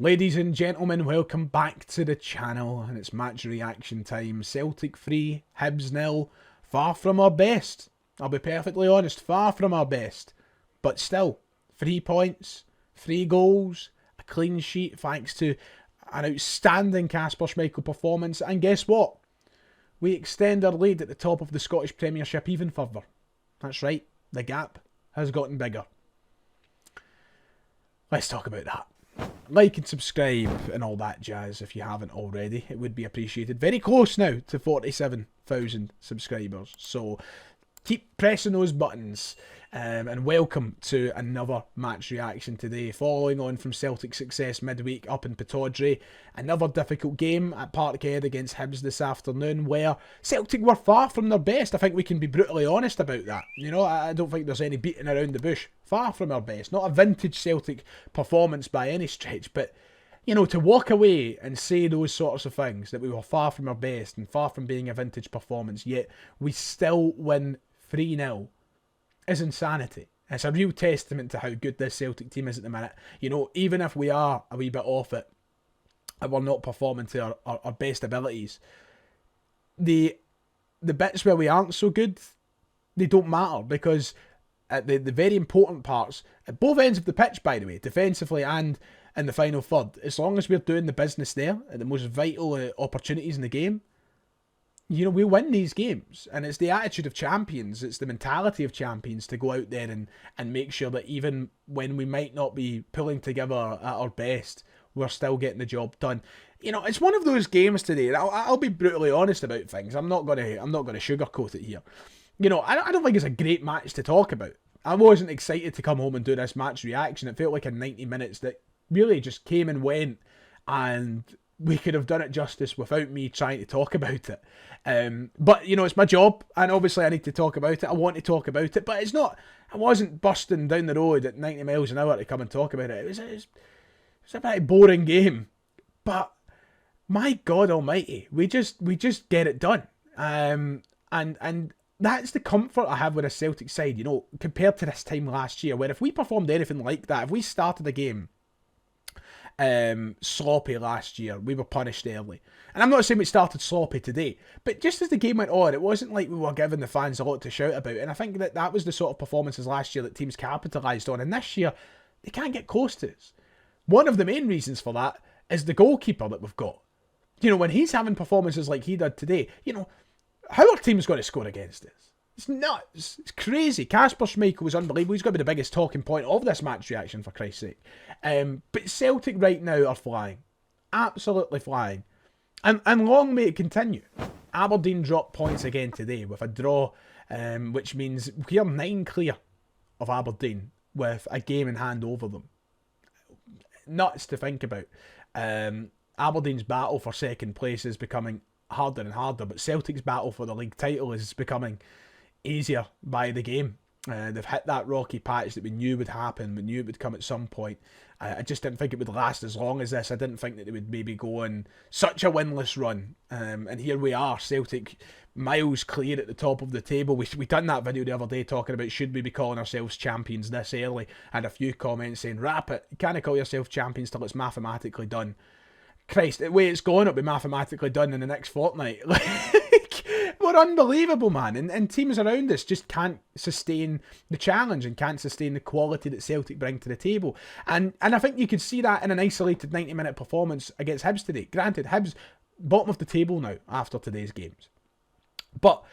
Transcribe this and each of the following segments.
Ladies and gentlemen, welcome back to the channel, and it's match reaction time. Celtic 3, Hibs 0. Far from our best. I'll be perfectly honest, far from our best. But still, 3 points, 3 goals, a clean sheet thanks to an outstanding KASPER SCHMEICHEL performance. And guess what? We extend our lead at the top of the Scottish Premiership even further. That's right, the gap has gotten bigger. Let's talk about that. Like and subscribe and all that jazz if you haven't already. It would be appreciated. Very close now to 47,000 subscribers. So keep pressing those buttons. And welcome to another match reaction today. Following on from Celtic's success midweek up in Pittodrie. Another difficult game at Parkhead against Hibs this afternoon where Celtic were far from their best. I think we can be brutally honest about that. You know, I don't think there's any beating around the bush. Far from our best. Not a vintage Celtic performance by any stretch, but you know, to walk away and say those sorts of things, that we were far from our best and far from being a vintage performance, yet we still win 3-0. is insanity. It's a real testament to how good this Celtic team is at the minute. You know, even if we are a wee bit off it and we're not performing to our best abilities, the bits where we aren't so good, they don't matter, because at the very important parts, at both ends of the pitch, by the way, defensively and in the final third, as long as we're doing the business there, at the most vital opportunities in the game, you know, we win these games. And it's the attitude of champions, it's the mentality of champions to go out there and make sure that even when we might not be pulling together at our best, we're still getting the job done. You know, it's one of those games today, and I'll be brutally honest about things. I'm not gonna sugarcoat it here. You know, I don't think it's a great match to talk about. I wasn't excited to come home and do this match reaction. It felt like a 90 minutes that really just came and went, and we could have done it justice without me trying to talk about it. But, you know, it's my job, and obviously I need to talk about it. I want to talk about it, but it's not, I wasn't busting down the road at 90 miles an hour to come and talk about it. It was a very boring game. But, my God almighty, we just get it done. And that's the comfort I have with a Celtic side, you know, compared to this time last year, where if we performed anything like that, if we started a game sloppy last year, we were punished early. And I'm not saying we started sloppy today, but just as the game went on, it wasn't like we were giving the fans a lot to shout about. And I think that was the sort of performances last year that teams capitalised on. And this year, they can't get close to us. One of the main reasons for that is the goalkeeper that we've got. You know, when he's having performances like he did today, you know, how are teams going to score against us? It's nuts. It's crazy. KASPER SCHMEICHEL was unbelievable. He's got to be the biggest talking point of this match reaction, for Christ's sake. But Celtic right now are flying. Absolutely flying. And long may it continue. Aberdeen dropped points again today with a draw, which means we are 9 clear of Aberdeen with a game in hand over them. Nuts to think about. Aberdeen's battle for second place is becoming harder and harder, but Celtic's battle for the league title is becoming easier by the game. They've hit that rocky patch that we knew would happen, we knew it would come at some point. I just didn't think it would last as long as this. I didn't think that they would maybe go on such a winless run, and here we are, Celtic miles clear at the top of the table. We done that video the other day talking about should we be calling ourselves champions this early, and a few comments saying wrap it, you can't call yourself champions till it's mathematically done. Christ, the way it's going, it'll be mathematically done in the next fortnight. Like, we're unbelievable, man. And teams around us just can't sustain the challenge and can't sustain the quality that Celtic bring to the table. And I think you could see that in an isolated 90-minute performance against Hibs today. Granted, Hibs, bottom of the table now after today's games. But,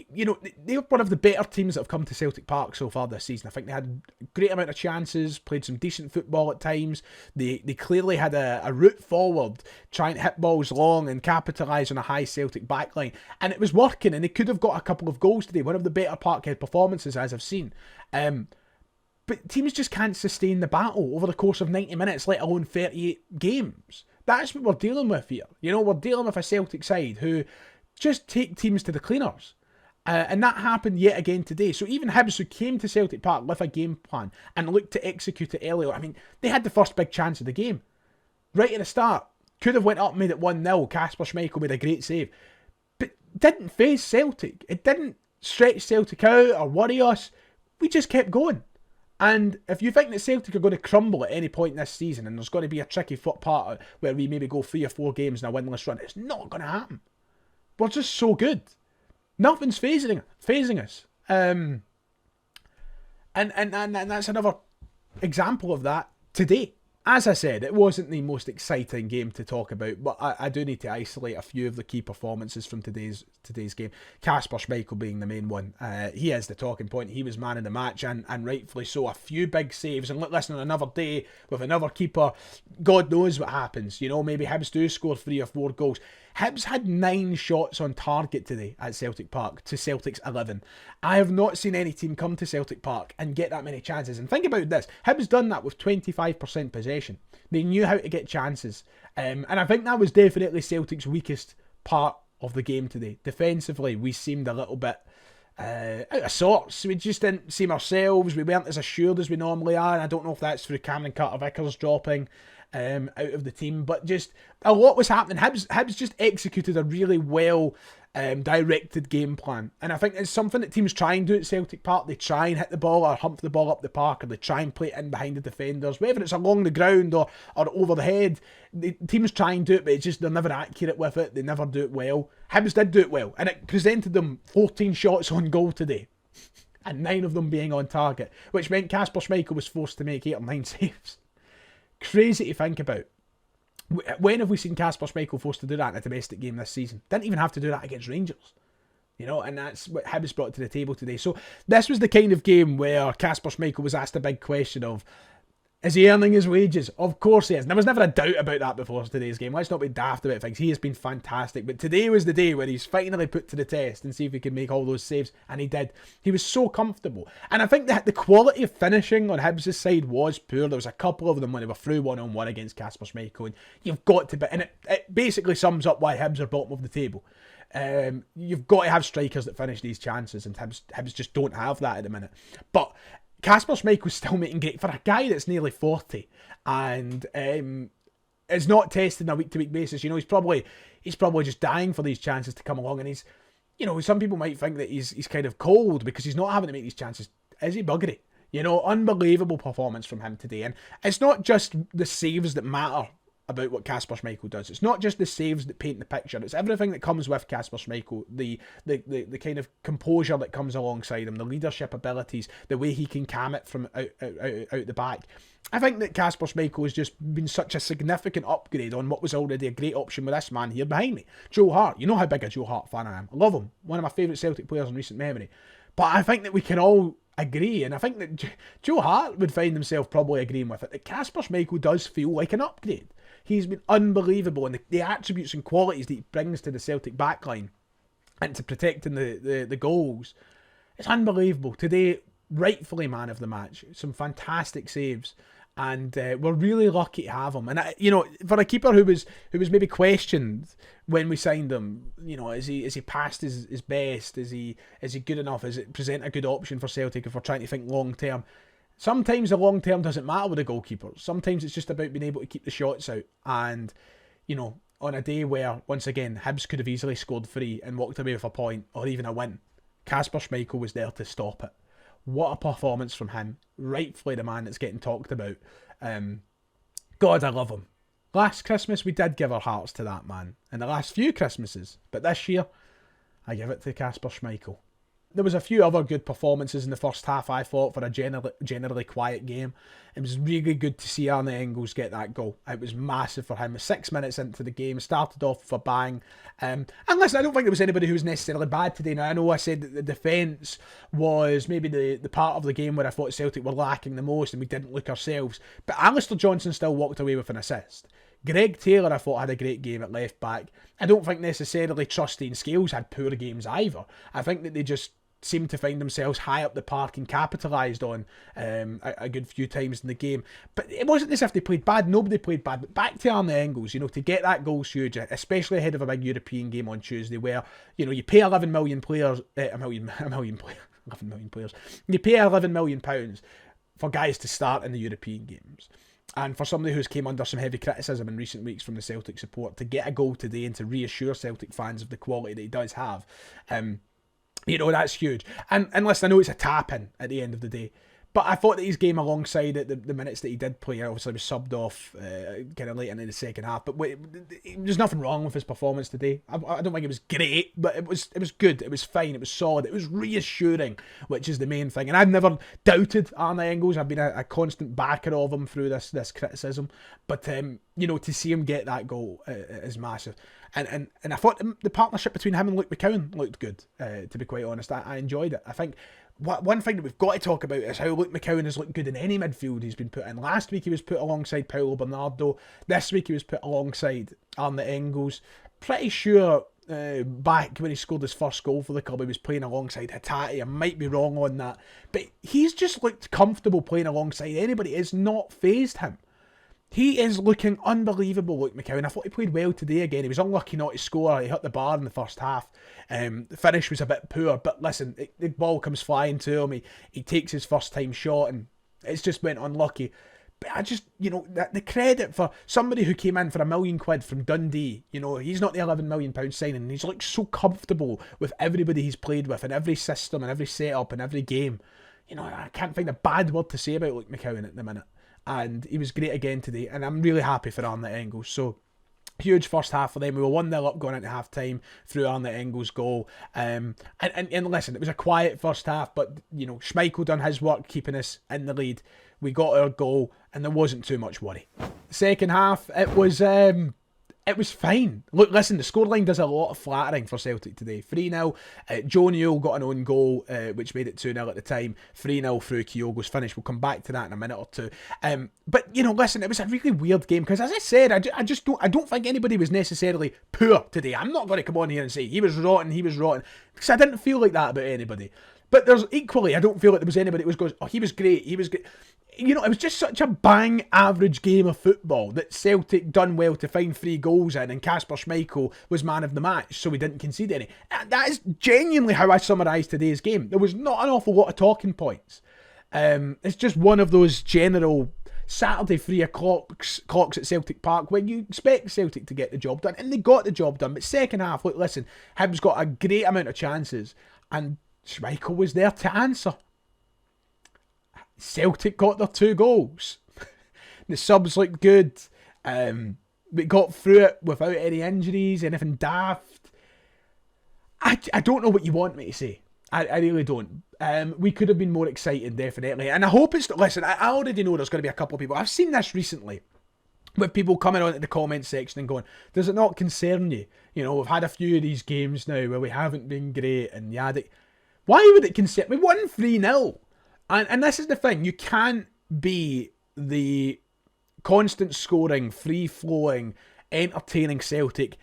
you know, they were one of the better teams that have come to Celtic Park so far this season. I think they had a great amount of chances, played some decent football at times. They clearly had a route forward, trying to hit balls long and capitalise on a high Celtic backline. And it was working, and they could have got a couple of goals today. One of the better Parkhead performances as I've seen. But teams just can't sustain the battle over the course of 90 minutes, let alone 38 games. That's what we're dealing with here. You know, we're dealing with a Celtic side who just take teams to the cleaners. And that happened yet again today. So even Hibs, who came to Celtic Park with a game plan and looked to execute it earlier, I mean, they had the first big chance of the game. Right at the start. Could have went up and made it 1-0. KASPER SCHMEICHEL made a great save. But didn't face Celtic. It didn't stretch Celtic out or worry us. We just kept going. And if you think that Celtic are going to crumble at any point this season and there's going to be a tricky foot part where we maybe go 3 or 4 games in a winless run, it's not going to happen. We're just so good. Nothing's phasing us. And that's another example of that today. As I said, it wasn't the most exciting game to talk about, but I do need to isolate a few of the key performances from today's game. KASPER Schmeichel being the main one. He is the talking point. He was man of the match, and rightfully so. A few big saves, and listen, another day with another keeper, God knows what happens. You know, maybe Hibs do score 3 or 4 goals. Hibs had 9 shots on target today at Celtic Park to Celtic's 11. I have not seen any team come to Celtic Park and get that many chances. And think about this. Hibs done that with 25% possession. They knew how to get chances. And I think that was definitely Celtic's weakest part of the game today. Defensively, we seemed a little bit out of sorts. We just didn't seem ourselves. We weren't as assured as we normally are. And I don't know if that's through Cameron Carter-Vickers dropping out of the team, but just a lot was happening. Hibs just executed a really well directed game plan, and I think it's something that teams try and do at Celtic Park. They try and hit the ball or hump the ball up the park, or they try and play it in behind the defenders, whether it's along the ground or over the head. The teams try and do it, but it's just they're never accurate with it. They never do it well. Hibs did do it well, and it presented them 14 shots on goal today, and 9 of them being on target, which meant KASPER Schmeichel was forced to make 8 or 9 saves. Crazy to think about. When have we seen KASPER Schmeichel forced to do that in a domestic game this season? Didn't even have to do that against Rangers. You know, and that's what Hibs brought to the table today. So this was the kind of game where KASPER Schmeichel was asked a big question of, is he earning his wages? Of course he is. And there was never a doubt about that before today's game. Let's not be daft about things. He has been fantastic. But today was the day where he's finally put to the test and see if he can make all those saves. And he did. He was so comfortable. And I think that the quality of finishing on Hibs' side was poor. There was a couple of them when they were through 1-on-1 against KASPER Schmeichel. And you've got to be... And it basically sums up why Hibs are bottom of the table. You've got to have strikers that finish these chances. And Hibs just don't have that at the minute. But... KASPER Schmeichel's still making great for a guy that's nearly 40 and is not tested on a week-to-week basis. You know, he's probably just dying for these chances to come along, and he's, you know, some people might think that he's kind of cold because he's not having to make these chances. Is he buggery? You know, unbelievable performance from him today, and it's not just the saves that matter about what KASPER Schmeichel does. It's not just the saves that paint the picture. It's everything that comes with KASPER Schmeichel, the kind of composure that comes alongside him, the leadership abilities, the way he can cam it from out the back. I think that KASPER Schmeichel has just been such a significant upgrade on what was already a great option with this man here behind me. Joe Hart. You know how big a Joe Hart fan I am. I love him. One of my favourite Celtic players in recent memory. But I think that we can all agree, and I think that Joe Hart would find himself probably agreeing with it, that KASPER Schmeichel does feel like an upgrade. He's been unbelievable, and the attributes and qualities that he brings to the Celtic backline and to protecting the goals, it's unbelievable. Today, rightfully man of the match. Some fantastic saves, and we're really lucky to have him. And you know, for a keeper who was maybe questioned when we signed him, you know, is he past his best? Is he good enough? Is it present a good option for Celtic if we're trying to think long term? Sometimes the long term doesn't matter with the goalkeepers. Sometimes it's just about being able to keep the shots out. And, you know, on a day where, once again, Hibs could have easily scored 3 and walked away with a point or even a win, KASPER Schmeichel was there to stop it. What a performance from him. Rightfully the man that's getting talked about. God, I love him. Last Christmas, we did give our hearts to that man. And the last few Christmases. But this year, I give it to KASPER Schmeichel. There was a few other good performances in the first half, I thought, for a generally quiet game. It was really good to see Arne Engels get that goal. It was massive for him. 6 minutes into the game, started off with a bang. And listen, I don't think there was anybody who was necessarily bad today. Now, I know I said that the defence was maybe the part of the game where I thought Celtic were lacking the most and we didn't look ourselves. But Alistair Johnson still walked away with an assist. Greg Taylor, I thought, had a great game at left back. I don't think necessarily Trusty and Scales had poor games either. I think that they just seemed to find themselves high up the park and capitalised on a good few times in the game. But it wasn't as if they played bad. Nobody played bad. But back to Arne Engels, you know, to get that goal's huge, especially ahead of a big European game on Tuesday where, you know, you pay 11 million players, 11 million players. You pay 11 million pounds for guys to start in the European games. And for somebody who's came under some heavy criticism in recent weeks from the Celtic support, to get a goal today and to reassure Celtic fans of the quality that he does have, you know, that's huge. And listen, I know it's a tap-in at the end of the day, But I thought that his game alongside it, the minutes that he did play, obviously was subbed off kind of late into the second half. But there's nothing wrong with his performance today. I don't think it was great, but it was good. It was fine. It was solid. It was reassuring, which is the main thing. And I've never doubted Arne Engels. I've been a constant backer of him through this criticism. But to see him get that goal is massive. And I thought the partnership between him and Luke McCowan looked good. To be quite honest, I enjoyed it. I think. One thing that we've got to talk about is how Luke McCowan has looked good in any midfield he's been put in. Last week he was put alongside Paulo Bernardo. This week he was put alongside Arne Engels. Pretty sure back when he scored his first goal for the club he was playing alongside Hatate. I might be wrong on that. But he's just looked comfortable playing alongside anybody. It's not fazed him. He is looking unbelievable, Luke McCowan. I thought he played well today again. He was unlucky not to score. He hit the bar in the first half. The finish was a bit poor, but listen, the ball comes flying to him. He takes his first time shot, and it's just went unlucky. But I just, the credit for somebody who came in for £1 million from Dundee, he's not the £11 million signing, and he's looked so comfortable with everybody he's played with, and every system, and every setup, and every game. I can't find a bad word to say about Luke McCowan at the minute. And he was great again today, and I'm really happy for Arne Engels. So, huge first half for them. We were 1-0 up going into half time through Arne Engels' goal. And listen, it was a quiet first half, but Schmeichel done his work keeping us in the lead. We got our goal, and there wasn't too much worry. Second half, it was fine. Look, listen, the scoreline does a lot of flattering for Celtic today. 3-0. Joe Newell got an own goal, which made it 2-0 at the time. 3-0 through Kyogo's finish. We'll come back to that in a minute or two. But, listen, it was a really weird game because, as I said, I don't think anybody was necessarily poor today. I'm not going to come on here and say he was rotten, because I didn't feel like that about anybody. But there's equally, I don't feel like there was anybody who was going, oh, he was great. It was just such a bang average game of football that Celtic done well to find 3 goals in, and KASPER Schmeichel was man of the match, so we didn't concede any. That is genuinely how I summarise today's game. There was not an awful lot of talking points. It's just one of those general Saturday 3 o'clock clocks at Celtic Park when you expect Celtic to get the job done, and they got the job done. But second half, look, listen, Hibs got a great amount of chances, and Schmeichel was there to answer. Celtic got their 2 goals. The subs looked good. We got through it without any injuries, anything daft. I don't know what you want me to say. I really don't. We could have been more excited, definitely. And I hope it's... Listen, I already know there's going to be a couple of people. I've seen this recently with people coming on to the comment section and going, does it not concern you? We've had a few of these games now where we haven't been great and yada. Why would it concern... We won 3-0. And this is the thing, you can't be the constant scoring, free-flowing, entertaining Celtic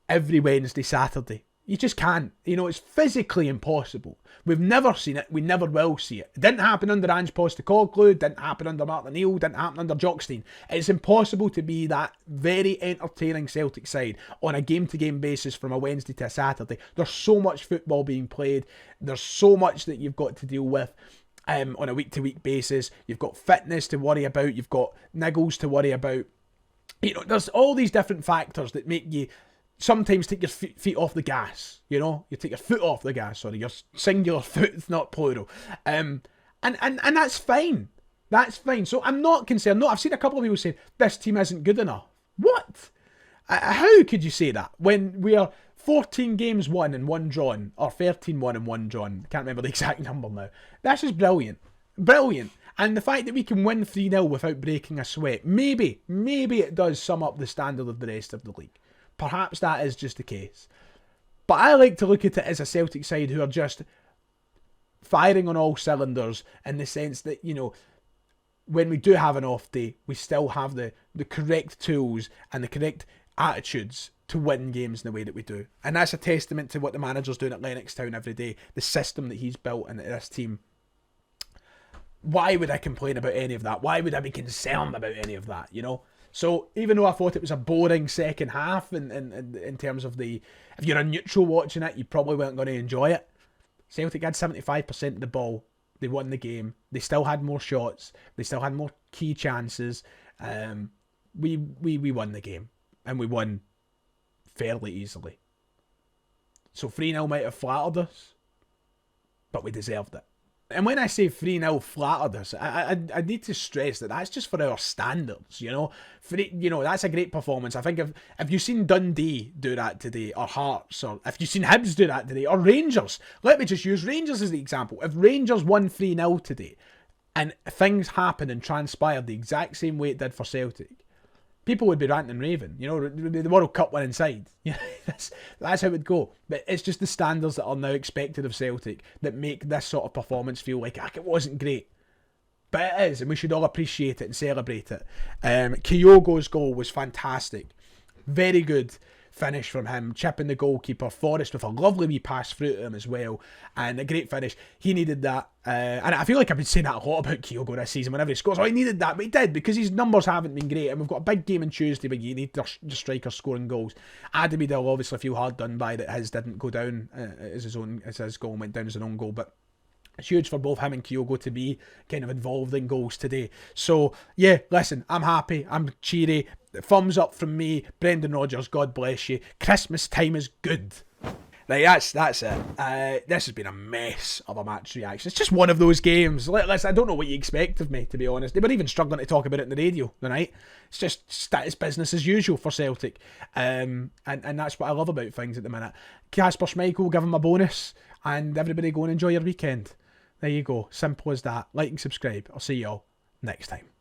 every Wednesday, Saturday. You just can't. It's physically impossible. We've never seen it. We never will see it. It didn't happen under Ange Postecoglou, didn't happen under Martin O'Neill, didn't happen under Jockstein. It's impossible to be that very entertaining Celtic side on a game-to-game basis from a Wednesday to a Saturday. There's so much football being played. There's so much that you've got to deal with. On a week-to-week basis. You've got fitness to worry about. You've got niggles to worry about. There's all these different factors that make you sometimes take your feet off the gas. You take your foot off the gas. Sorry, your singular foot, it's not plural. And that's fine. That's fine. So I'm not concerned. No, I've seen a couple of people saying, this team isn't good enough. What? How could you say that when we are 14 games won and 1 drawn, or 13 won and 1 drawn? Can't remember the exact number now. That's just brilliant. Brilliant. And the fact that we can win 3-0 without breaking a sweat, maybe it does sum up the standard of the rest of the league. Perhaps that is just the case. But I like to look at it as a Celtic side who are just firing on all cylinders in the sense that, when we do have an off day, we still have the correct tools and the correct attitudes to win games in the way that we do. And that's a testament to what the manager's doing at Lennoxtown every day, the system that he's built into this team. Why would I complain about any of that? Why would I be concerned about any of that, So even though I thought it was a boring second half in terms of if you're a neutral watching it, you probably weren't going to enjoy it. Celtic had 75% of the ball. They won the game. They still had more shots. They still had more key chances. We won the game. And we won fairly easily. So 3-0 might have flattered us, but we deserved it. And when I say 3-0 flattered us, I need to stress that that's just for our standards, you know. That's a great performance. I think if you've seen Dundee do that today, or Hearts, or if you've seen Hibs do that today, or Rangers, let me just use Rangers as the example. If Rangers won 3-0 today, and things happened and transpired the exact same way it did for Celtic, people would be ranting and raving. You know, the World Cup went inside. That's how it would go. But it's just the standards that are now expected of Celtic that make this sort of performance feel like it wasn't great. But it is, and we should all appreciate it and celebrate it. Kyogo's goal was fantastic. Very good finish from him, chipping the goalkeeper. Forrest with a lovely wee pass through to him as well, and a great finish. He needed that, and I feel like I've been saying that a lot about Kyogo this season. Whenever he scores, he needed that, but he did, because his numbers haven't been great, and we've got a big game on Tuesday where you need the strikers scoring goals. Adamida will obviously feel hard done by that his didn't go down as his goal went down as an own goal, but it's huge for both him and Kyogo to be kind of involved in goals today. So, yeah, listen, I'm happy. I'm cheery. Thumbs up from me. Brendan Rodgers, God bless you. Christmas time is good. Right, that's it. This has been a mess of a match reaction. It's just one of those games. Listen, I don't know what you expect of me, to be honest. They were even struggling to talk about it on the radio tonight. It's just it's business as usual for Celtic. And that's what I love about things at the minute. Kasper Schmeichel, give him a bonus. And everybody go and enjoy your weekend. There you go. Simple as that. Like and subscribe. I'll see you all next time.